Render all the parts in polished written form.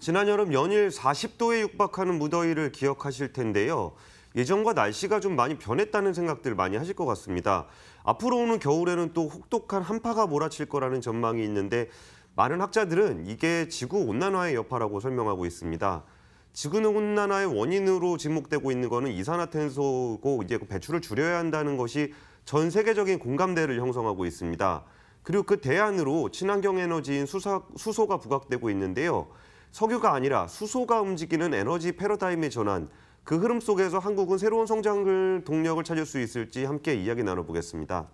지난 여름 연일 40도에 육박하는 무더위를 기억하실 텐데요. 예전과 날씨가 좀 많이 변했다는 생각들 많이 하실 것 같습니다. 앞으로 오는 겨울에는 또 혹독한 한파가 몰아칠 거라는 전망이 있는데 많은 학자들은 이게 지구온난화의 여파라고 설명하고 있습니다. 지구온난화의 원인으로 지목되고 있는 거는 이산화탄소고 이제 배출을 줄여야 한다는 것이 전 세계적인 공감대를 형성하고 있습니다. 그리고 그 대안으로 친환경 에너지인 수소가 부각되고 있는데요. 석유가 아니라 수소가 움직이는 에너지 패러다임의 전환, 그 흐름 속에서 한국은 새로운 성장을 동력을 찾을 수 있을지 함께 이야기 나눠보겠습니다.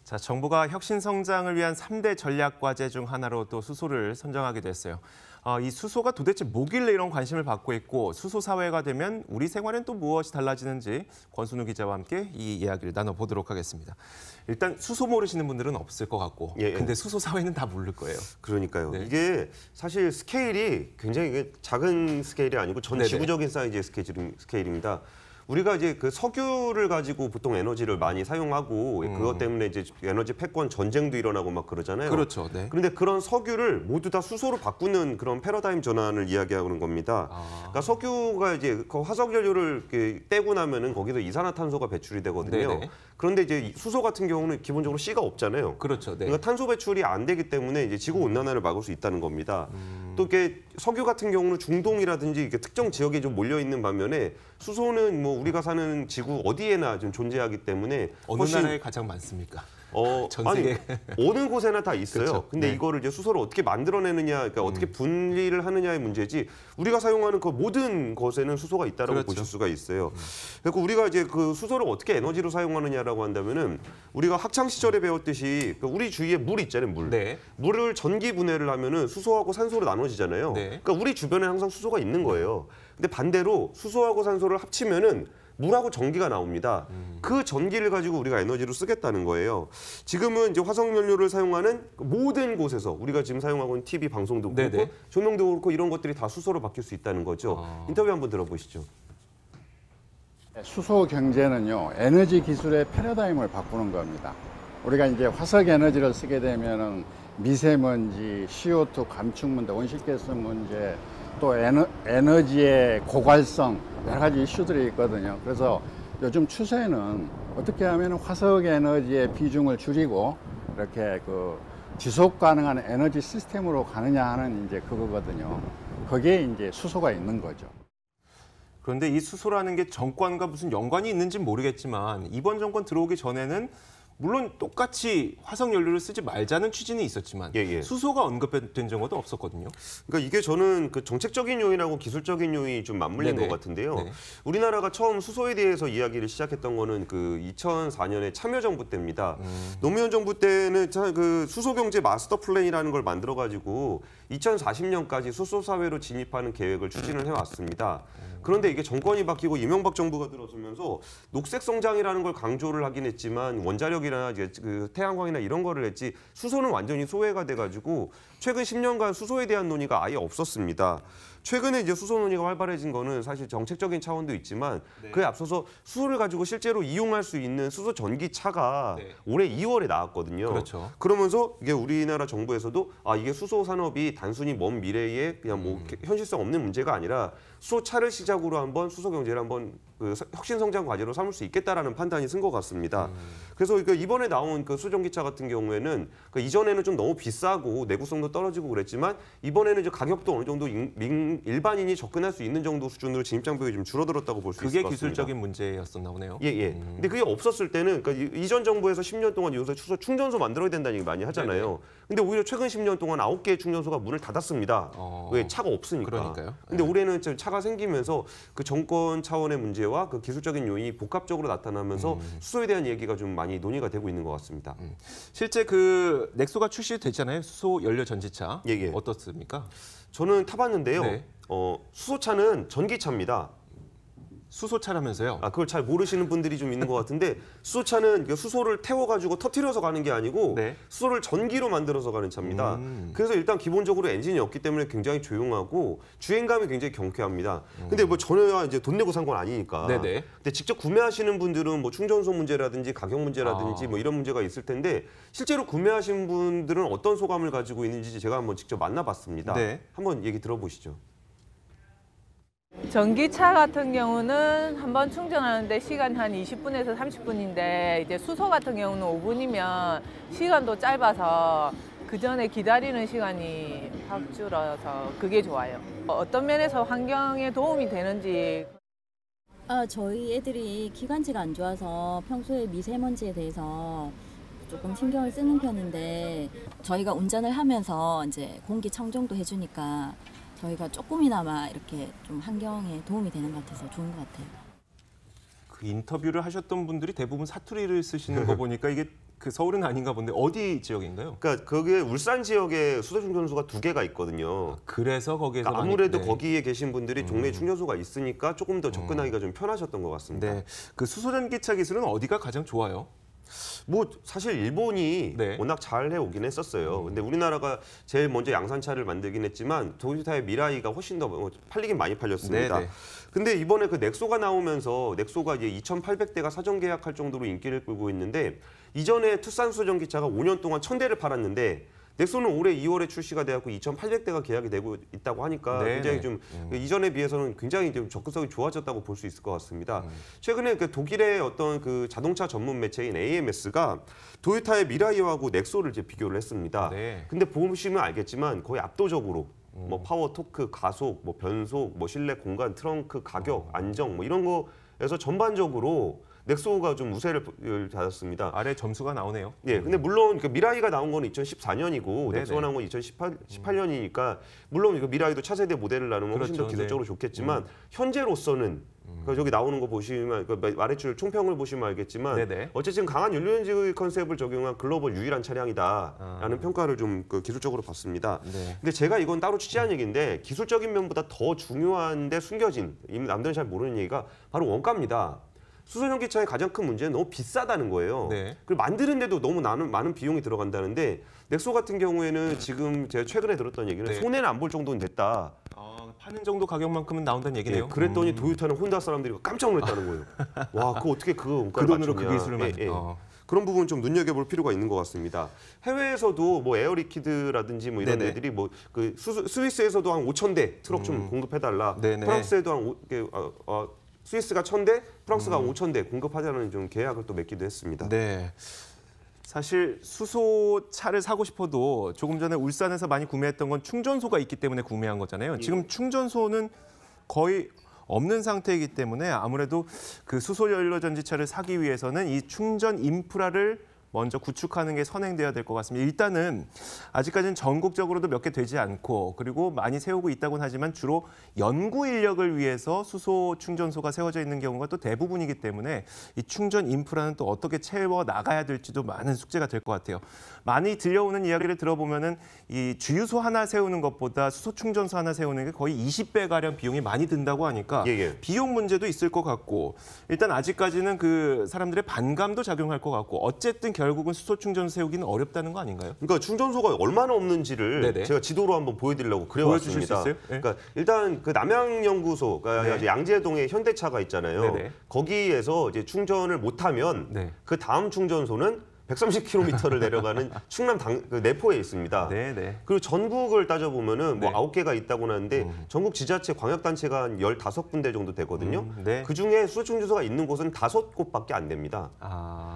자, 정부가 혁신 성장을 위한 3대 전략 과제 중 하나로 또 수소를 선정하게 됐어요. 이 수소가 도대체 뭐길래 이런 관심을 받고 있고 수소 사회가 되면 우리 생활엔 또 무엇이 달라지는지 권순우 기자와 함께 이 이야기를 나눠보도록 하겠습니다. 일단 수소 모르시는 분들은 없을 것 같고 근데 수소 사회는 다 모를 거예요. 그러니까요. 네. 이게 사실 스케일이 굉장히 작은 스케일이 아니고 전 네네. 지구적인 사이즈의 스케일입니다. 우리가 이제 그 석유를 가지고 보통 에너지를 많이 사용하고 그것 때문에 이제 에너지 패권 전쟁도 일어나고 막 그러잖아요. 그렇죠. 네. 그런데 그런 석유를 모두 다 수소로 바꾸는 그런 패러다임 전환을 이야기하는 겁니다. 그러니까 석유가 이제 그 화석 연료를 이렇게 떼고 나면은 거기서 이산화탄소가 배출이 되거든요. 네네. 그런데 이제 수소 같은 경우는 기본적으로 C가 없잖아요. 그렇죠. 네. 그러니까 탄소 배출이 안 되기 때문에 이제 지구 온난화를 막을 수 있다는 겁니다. 또 이게 석유 같은 경우는 중동이라든지 이게 특정 지역에 좀 몰려 있는 반면에 수소는 뭐 우리가 사는 지구 어디에나 좀 존재하기 때문에 어느 나라에 가장 많습니까? 전 아니, 세계. 어느 곳에나 다 있어요. 그렇죠. 근데 네. 이거를 이제 수소를 어떻게 만들어내느냐, 그러니까 어떻게 분리를 하느냐의 문제지. 우리가 사용하는 그 모든 것에는 수소가 있다라고 그렇죠. 보실 수가 있어요. 그리고 우리가 이제 그 수소를 어떻게 에너지로 사용하느냐라고 한다면은 우리가 학창 시절에 배웠듯이 그 우리 주위에 물 있잖아요, 물. 네. 물을 전기 분해를 하면은 수소하고 산소로 나눠지잖아요. 네. 그러니까 우리 주변에 항상 수소가 있는 거예요. 근데 반대로 수소하고 산소를 합치면은 물하고 전기가 나옵니다. 그 전기를 가지고 우리가 에너지로 쓰겠다는 거예요. 지금은 이제 화석연료를 사용하는 모든 곳에서 우리가 지금 사용하고 있는 TV 방송도 그렇고 네네. 조명도 그렇고 이런 것들이 다 수소로 바뀔 수 있다는 거죠. 인터뷰 한번 들어보시죠. 수소 경제는요, 에너지 기술의 패러다임을 바꾸는 겁니다. 우리가 이제 화석 에너지를 쓰게 되면은 미세먼지, CO2 감축 문제, 온실가스 문제, 또 에너지의 고갈성, 여러 가지 이슈들이 있거든요. 그래서 요즘 추세는 어떻게 하면 화석 에너지의 비중을 줄이고 이렇게 그 지속 가능한 에너지 시스템으로 가느냐 하는 이제 그거거든요. 거기에 이제 수소가 있는 거죠. 그런데 이 수소라는 게 정권과 무슨 연관이 있는지는 모르겠지만 이번 정권 들어오기 전에는 물론 똑같이 화석 연료를 쓰지 말자는 취지는 있었지만 수소가 언급된 적은 없었거든요. 그러니까 이게 저는 그 정책적인 요인하고 기술적인 요인이 좀 맞물린 네네. 것 같은데요. 네. 우리나라가 처음 수소에 대해서 이야기를 시작했던 거는 그 2004년에 참여정부 때입니다. 노무현 정부 때는 그 수소 경제 마스터 플랜이라는 걸 만들어 가지고 2040년까지 수소 사회로 진입하는 계획을 추진을 해왔습니다. 그런데 이게 정권이 바뀌고 이명박 정부가 들어서면서 녹색 성장이라는 걸 강조를 하긴 했지만 원자력이나 이제 그 태양광이나 이런 거를 했지 수소는 완전히 소외가 돼가지고 최근 10년간 수소에 대한 논의가 아예 없었습니다. 최근에 이제 수소 논의가 활발해진 거는 사실 정책적인 차원도 있지만 그에 앞서서 수소를 가지고 실제로 이용할 수 있는 수소 전기차가 올해 2월에 나왔거든요. 그렇죠. 그러면서 이게 우리나라 정부에서도 이게 수소 산업이 단순히 먼 미래에 그냥 뭐 현실성 없는 문제가 아니라 수소차를 시작으로 한번 수소 경제를 한번 그 혁신 성장 과제로 삼을 수 있겠다라는 판단이 쓴 것 같습니다. 그래서 이번에 나온 그 수전기차 같은 경우에는 이전에는 좀 너무 비싸고 내구성도 떨어지고 그랬지만 이번에는 이제 가격도 어느 정도 일반인이 접근할 수 있는 정도 수준으로 진입 장벽이 좀 줄어들었다고 볼 수 있을 것 같습니다. 그게 기술적인 문제였었나 보네요. 근데 그게 없었을 때는 그러니까 이전 정부에서 10년 동안 요새 수소 충전소 만들어야 된다는 얘기 많이 하잖아요. 근데 오히려 최근 10년 동안 9개의 충전소가 문을 닫았습니다. 왜? 차가 없으니까. 그러니까요. 근데 올해는 좀 차가 생기면서 그 정권 차원의 문제와 그 기술적인 요인이 복합적으로 나타나면서 수소에 대한 얘기가 좀 많이 논의가 되고 있는 것 같습니다. 실제 그 넥소가 출시됐잖아요. 수소 연료 전지차. 어떻습니까? 저는 타봤는데요. 네. 수소차는 전기차입니다. 수소차라면서요? 그걸 잘 모르시는 분들이 좀 있는 것 같은데 수소차는 그 수소를 태워가지고 터트려서 가는 게 아니고 네. 수소를 전기로 만들어서 가는 차입니다. 그래서 일단 기본적으로 엔진이 없기 때문에 굉장히 조용하고 주행감이 굉장히 경쾌합니다. 근데 뭐 저는 이제 돈 내고 산 건 아니니까. 네네. 근데 직접 구매하시는 분들은 뭐 충전소 문제라든지 가격 문제라든지 뭐 이런 문제가 있을 텐데 실제로 구매하신 분들은 어떤 소감을 가지고 있는지 제가 한번 직접 만나봤습니다. 네. 한번 얘기 들어보시죠. 전기차 같은 경우는 한번 충전하는데 시간이 한 20분에서 30분인데 이제 수소 같은 경우는 5분이면 시간도 짧아서 그 전에 기다리는 시간이 확 줄어서 그게 좋아요. 어떤 면에서 환경에 도움이 되는지. 저희 애들이 기관지가 안 좋아서 평소에 미세먼지에 대해서 조금 신경을 쓰는 편인데 저희가 운전을 하면서 이제 공기 청정도 해주니까 저희가 조금이나마 이렇게 좀 환경에 도움이 되는 것 같아서 좋은 것 같아요. 그 인터뷰를 하셨던 분들이 대부분 사투리를 쓰시는 거 보니까 이게 그 서울은 아닌가 본데 어디 지역인가요? 그러니까 거기에 울산 지역에 수소 충전소가 2개가 있거든요. 그래서 거기에서 그러니까 아무래도 많이, 네. 거기에 계신 분들이 동네 충전소가 있으니까 조금 더 접근하기가 좀 편하셨던 것 같습니다. 네, 그 수소전기차 기술은 어디가 가장 좋아요? 뭐 사실 일본이 네. 워낙 잘 해오긴 했었어요. 근데 우리나라가 제일 먼저 양산차를 만들긴 했지만 도요타의 미라이가 훨씬 더 팔리긴 많이 팔렸습니다. 네네. 근데 이번에 그 넥소가 나오면서 넥소가 이제 2,800대가 사전 계약할 정도로 인기를 끌고 있는데 이전에 투싼 수소전기차가 5년 동안 1,000대를 팔았는데 넥소는 올해 2월에 출시가 되었고 2,800대가 계약이 되고 있다고 하니까 네네. 굉장히 좀 이전에 비해서는 굉장히 좀 접근성이 좋아졌다고 볼 수 있을 것 같습니다. 최근에 그 독일의 어떤 그 자동차 전문 매체인 AMS가 도요타의 미라이하고 넥소를 이제 비교를 했습니다. 네. 근데 보시면 알겠지만 거의 압도적으로 뭐 파워, 토크, 가속, 뭐 변속, 뭐 실내 공간, 트렁크, 가격, 안정 뭐 이런 거에서 전반적으로 넥소가 좀 우세를 받았습니다. 아래 점수가 나오네요. 예, 근데 물론 그 미라이가 나온 건 2014년이고 네네. 넥소가 나온 건 2018년이니까 물론 이거 미라이도 차세대 모델을 나누면 훨씬 더 그렇죠. 기술적으로 좋겠지만 현재로서는 그 저기 나오는 거 보시면 그 아래줄 총평을 보시면 알겠지만 네네. 어쨌든 강한 연료연지 컨셉을 적용한 글로벌 유일한 차량이다라는 평가를 좀 그 기술적으로 받습니다. 네. 근데 제가 이건 따로 취재한 얘기인데 기술적인 면보다 더 중요한데 숨겨진 남들은 잘 모르는 얘기가 바로 원가입니다. 수소전기차의 가장 큰 문제는 너무 비싸다는 거예요. 네. 그리고 만드는데도 너무 많은 비용이 들어간다는데 넥소 같은 경우에는 지금 제가 최근에 들었던 얘기는 네. 손해는 안 볼 정도는 됐다. 파는 정도 가격만큼은 나온다는 얘기네요. 예, 그랬더니 도요타는 혼다 사람들이 깜짝 놀랐다는 거예요. 와, 그거 어떻게 그 원가를 그 돈으로 맞추냐. 그 기술을 예, 예. 그런 부분 좀 눈여겨볼 필요가 있는 것 같습니다. 해외에서도 뭐 에어리퀴드라든지 뭐 이런 네네. 애들이 뭐 그 스위스에서도 한 5,000대 트럭 좀 공급해달라. 네네. 프랑스에도 한 스위스가 1,000대, 프랑스가 5,000대 공급하자는 좀 계약을 또 맺기도 했습니다. 네. 사실 수소차를 사고 싶어도 조금 전에 울산에서 많이 구매했던 건 충전소가 있기 때문에 구매한 거잖아요. 지금 충전소는 거의 없는 상태이기 때문에 아무래도 그 수소 연료 전지차를 사기 위해서는 이 충전 인프라를 먼저 구축하는 게 선행돼야 될 것 같습니다. 일단은 아직까지는 전국적으로도 몇 개 되지 않고 그리고 많이 세우고 있다고는 하지만 주로 연구 인력을 위해서 수소 충전소가 세워져 있는 경우가 또 대부분이기 때문에 이 충전 인프라는 또 어떻게 채워 나가야 될지도 많은 숙제가 될 것 같아요. 많이 들려오는 이야기를 들어보면은 이 주유소 하나 세우는 것보다 수소 충전소 하나 세우는 게 거의 20배 가량 비용이 많이 든다고 하니까 예. 비용 문제도 있을 것 같고 일단 아직까지는 그 사람들의 반감도 작용할 것 같고 어쨌든 결국은 수소 충전소 세우기는 어렵다는 거 아닌가요? 그러니까 충전소가 얼마나 없는지를 네네. 제가 지도로 한번 보여드리려고 보여주실 그려왔습니다. 수 있어요? 네. 그러니까 일단 그 남양연구소, 그러니까 네. 양재동에 현대차가 있잖아요. 네네. 거기에서 이제 충전을 못하면 네. 그 다음 충전소는 130km를 내려가는 충남 그 내포에 있습니다. 네네. 그리고 전국을 따져보면은 뭐 네. 9개가 있다고 하는데 전국 지자체 광역단체가 한 15군데 정도 되거든요. 네. 그중에 수소충전소가 있는 곳은 5곳밖에 안 됩니다.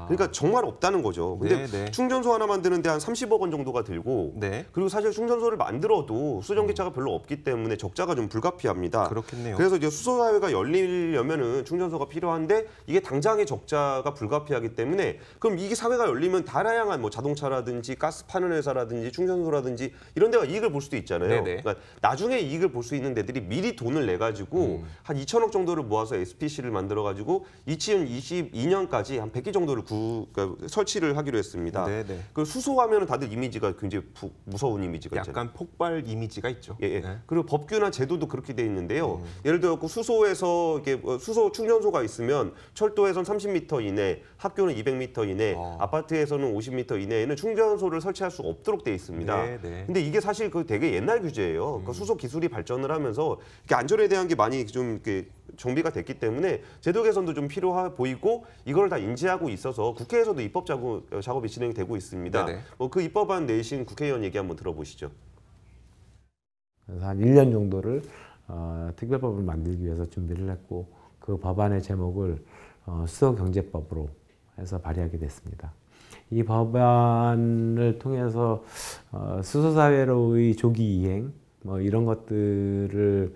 그러니까 정말 없다는 거죠. 근데 네. 충전소 하나 만드는데 한 30억 원 정도가 들고 네. 그리고 사실 충전소를 만들어도 수소전기차가 별로 없기 때문에 적자가 좀 불가피합니다. 그렇겠네요. 그래서 이제 수소사회가 열리려면은 충전소가 필요한데 이게 당장의 적자가 불가피하기 때문에 그럼 이게 사회가 열리면 다양한 뭐 자동차라든지 가스 파는 회사라든지 충전소라든지 이런 데가 이익을 볼 수도 있잖아요. 네네. 그러니까 나중에 이익을 볼 수 있는 데들이 미리 돈을 내 가지고 한 2천억 정도를 모아서 SPC를 만들어 가지고 2022년까지 한 100기 정도를 그러니까 설치를 하기로 했습니다. 네네. 그 수소하면 다들 이미지가 굉장히 무서운 이미지가 있잖아요. 약간 폭발 이미지가 있죠. 예, 예. 네. 그리고 법규나 제도도 그렇게 돼 있는데요. 예를 들어 수소에서 이게 수소 충전소가 있으면 철도에선 30m 이내, 학교는 200m 이내, 아파트에서는 50m 이내에는 충전소를 설치할 수 없도록 돼 있습니다. 네, 네. 근데 이게 사실 그 되게 옛날 규제예요. 그러니까 수소 기술이 발전을 하면서 이렇게 안전에 대한 게 많이 좀 이렇게 정비가 됐기 때문에 제도 개선도 좀 필요해 보이고 이걸 다 인지하고 있어서 국회에서도 입법 작업이 진행되고 있습니다. 네네. 그 입법안 내신 국회의원 얘기 한번 들어보시죠. 그래서 한 1년 정도를 특별법을 만들기 위해서 준비를 했고 그 법안의 제목을 수소경제법으로 해서 발의하게 됐습니다. 이 법안을 통해서 수소사회로의 조기 이행 뭐 이런 것들을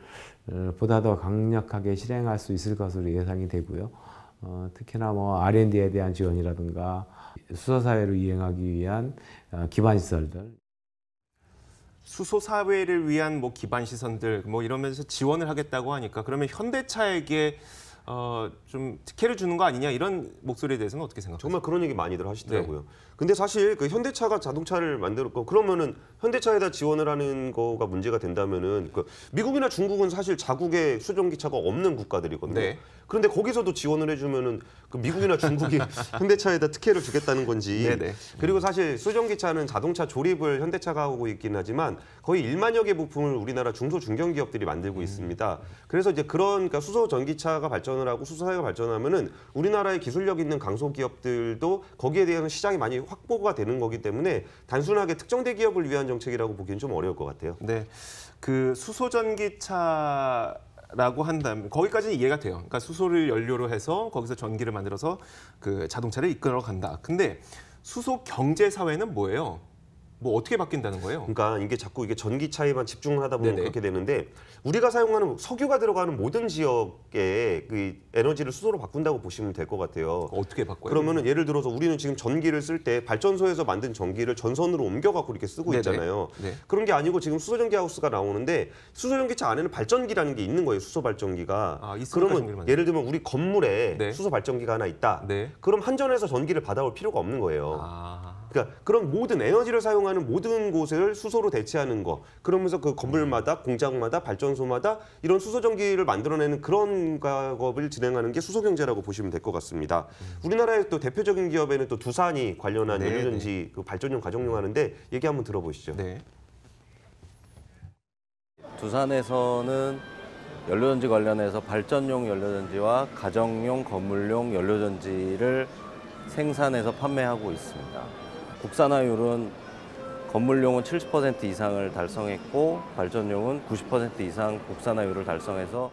보다 더 강력하게 실행할 수 있을 것으로 예상이 되고요. 특히나 뭐 R&D에 대한 지원이라든가 수소사회로 이행하기 위한 기반시설들 수소 사회를 위한 뭐 기반 시설들 뭐 이러면서 지원을 하겠다고 하니까 그러면 현대차에게 좀 특혜를 주는 거 아니냐 이런 목소리에 대해서는 어떻게 생각하세요? 정말 그런 얘기 많이들 하시더라고요. 근데 사실 그 현대차가 자동차를 만들었고 그러면은 현대차에다 지원을 하는 거가 문제가 된다면은 그 미국이나 중국은 사실 자국에 수전기차가 없는 국가들이거든요. 네. 그런데 거기서도 지원을 해주면은 그 미국이나 중국이 현대차에다 특혜를 주겠다는 건지. 네네. 그리고 사실 수전기차는 자동차 조립을 현대차가 하고 있긴 하지만 거의 1만여 개 부품을 우리나라 중소 중견 기업들이 만들고 있습니다. 그래서 이제 그러니까 수소 전기차가 발전을 하고 수소사회가 발전하면은 우리나라의 기술력 있는 강소 기업들도 거기에 대한 시장이 많이 확보가 되는 거기 때문에 단순하게 특정 대기업을 위한 정책이라고 보기엔 좀 어려울 것 같아요. 네, 그 수소 전기차라고 한다면 거기까지는 이해가 돼요. 그러니까 수소를 연료로 해서 거기서 전기를 만들어서 그 자동차를 이끌어 간다. 근데 수소 경제 사회는 뭐예요? 뭐 어떻게 바뀐다는 거예요? 그러니까 이게 자꾸 이게 전기차에만 집중을 하다 보면 네네. 그렇게 되는데 우리가 사용하는 석유가 들어가는 모든 지역에 그 에너지를 수소로 바꾼다고 보시면 될 것 같아요. 어떻게 바꿔요? 그러면은 예를 들어서 우리는 지금 전기를 쓸 때 발전소에서 만든 전기를 전선으로 옮겨갖고 이렇게 쓰고 네네. 있잖아요. 네. 그런 게 아니고 지금 수소전기 하우스가 나오는데 수소전기차 안에는 발전기라는 게 있는 거예요. 수소 발전기가. 있으니까 그러면 전기를 만드는 예를 들면 우리 건물에 네. 수소 발전기가 하나 있다. 네. 그럼 한전에서 전기를 받아올 필요가 없는 거예요. 아, 그러니까 그런 모든 에너지를 사용하는 모든 곳을 수소로 대체하는 거. 그러면서 그 건물마다 공장마다 발전소마다 이런 수소 전기를 만들어내는 그런 작업을 진행하는 게 수소 경제라고 보시면 될 것 같습니다. 우리나라의 또 대표적인 기업에는 또 두산이 관련한 네, 연료전지 그 발전용 가정용 하는데 얘기 한번 들어보시죠. 네. 두산에서는 연료전지 관련해서 발전용 연료전지와 가정용, 건물용 연료전지를 생산해서 판매하고 있습니다. 국산화율은 건물용은 70% 이상을 달성했고 발전용은 90% 이상 국산화율을 달성해서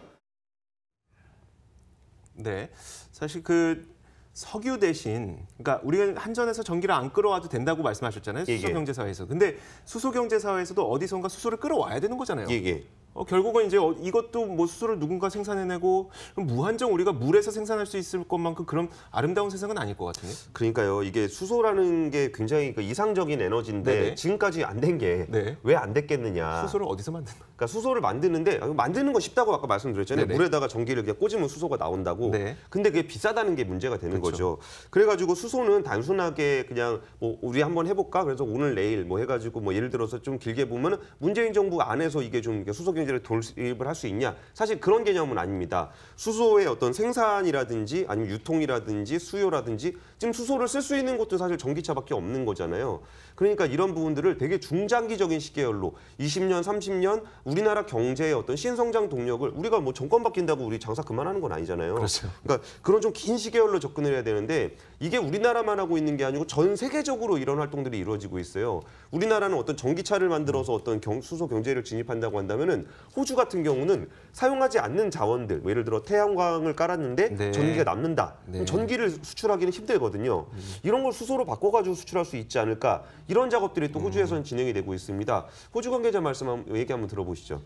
네, 사실 그 석유 대신, 그러니까 우리가 한전에서 전기를 안 끌어와도 된다고 말씀하셨잖아요. 예, 예. 수소경제사회에서. 근데 수소경제사회에서도 어디선가 수소를 끌어와야 되는 거잖아요. 예. 결국은 이제 이것도 뭐 수소를 누군가 생산해내고 그럼 무한정 우리가 물에서 생산할 수 있을 것만큼 그런 아름다운 세상은 아닐 것 같은데. 그러니까요. 이게 수소라는 게 굉장히 그 이상적인 에너지인데 네네. 지금까지 안 된 게 왜 안 네. 됐겠느냐. 수소를 어디서 만드나? 그러니까 수소를 만드는데 만드는 건 쉽다고 아까 말씀드렸잖아요. 네네. 물에다가 전기를 그냥 꽂으면 수소가 나온다고. 네. 근데 그게 비싸다는 게 문제가 되는 그렇죠. 거죠. 그래가지고 수소는 단순하게 그냥 뭐 우리 한번 해볼까? 그래서 오늘 내일 뭐 해가지고 뭐 예를 들어서 좀 길게 보면 문재인 정부 안에서 이게 좀 수소 경제를 돌입을 할 수 있냐? 사실 그런 개념은 아닙니다. 수소의 어떤 생산이라든지 아니면 유통이라든지 수요라든지 지금 수소를 쓸 수 있는 것도 사실 전기차밖에 없는 거잖아요. 그러니까 이런 부분들을 되게 중장기적인 시계열로 20년, 30년 우리나라 경제의 어떤 신성장 동력을 우리가 뭐 정권 바뀐다고 우리 장사 그만하는 건 아니잖아요. 그렇죠. 그러니까 그런 좀 긴 시계열로 접근을 해야 되는데 이게 우리나라만 하고 있는 게 아니고 전 세계적으로 이런 활동들이 이루어지고 있어요. 우리나라는 어떤 전기차를 만들어서 어떤 수소 경제를 진입한다고 한다면은 호주 같은 경우는 사용하지 않는 자원들, 뭐 예를 들어 태양광을 깔았는데 네. 전기가 남는다. 네. 그럼 전기를 수출하기는 힘들거든요. 이런 걸 수소로 바꿔가지고 수출할 수 있지 않을까? 이런 작업들이 또 호주에서는 진행이 되고 있습니다. 호주 관계자 얘기 한번 들어보시죠.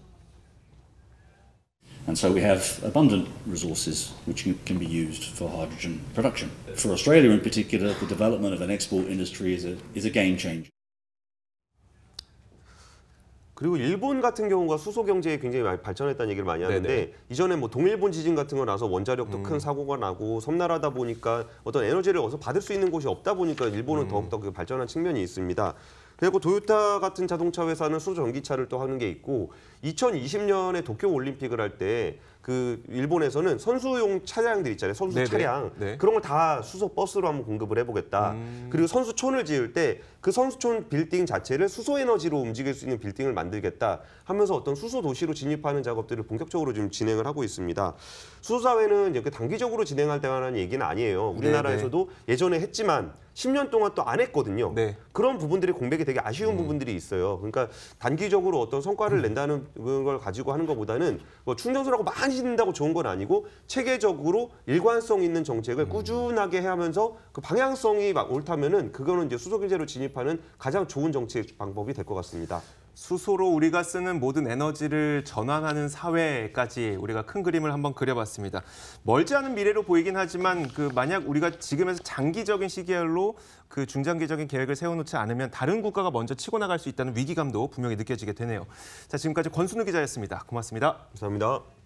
And so we have abundant resources which can be used for hydrogen production. For Australia in particular, the development of an export industry is a game changer. 그리고 일본 같은 경우가 수소 경제에 굉장히 많이 발전했다는 얘기를 많이 하는데 네네. 이전에 뭐 동일본 지진 같은 거 나서 원자력도 큰 사고가 나고 섬나라다 보니까 어떤 에너지를 어디서 받을 수 있는 곳이 없다 보니까 일본은 더욱더 그 발전한 측면이 있습니다. 그리고 도요타 같은 자동차 회사는 수소 전기차를 또 하는 게 있고 2020년에 도쿄 올림픽을 할 때 그 일본에서는 선수용 차량들 있잖아요. 선수 네네. 차량. 네. 그런 걸 다 수소 버스로 한번 공급을 해보겠다. 그리고 선수촌을 지을 때 그 선수촌 빌딩 자체를 수소 에너지로 움직일 수 있는 빌딩을 만들겠다 하면서 어떤 수소 도시로 진입하는 작업들을 본격적으로 지금 진행을 하고 있습니다. 수소 사회는 이렇게 단기적으로 진행할 때만한 얘기는 아니에요. 우리나라에서도 예전에 했지만 10년 동안 또 안 했거든요. 네. 그런 부분들이 공백이 되게 아쉬운 부분들이 있어요. 그러니까 단기적으로 어떤 성과를 낸다는 걸 가지고 하는 것보다는 뭐 충전소라고 많이 짓는다고 좋은 건 아니고 체계적으로 일관성 있는 정책을 꾸준하게 하면서 그 방향성이 막 옳다면은 그거는 이제 수소 경제로 진입하는 가장 좋은 정책 방법이 될 것 같습니다. 수소로 우리가 쓰는 모든 에너지를 전환하는 사회까지 우리가 큰 그림을 한번 그려봤습니다. 멀지 않은 미래로 보이긴 하지만 그 만약 우리가 지금에서 장기적인 시계열로 그 중장기적인 계획을 세워놓지 않으면 다른 국가가 먼저 치고 나갈 수 있다는 위기감도 분명히 느껴지게 되네요. 자, 지금까지 권순우 기자였습니다. 고맙습니다. 감사합니다.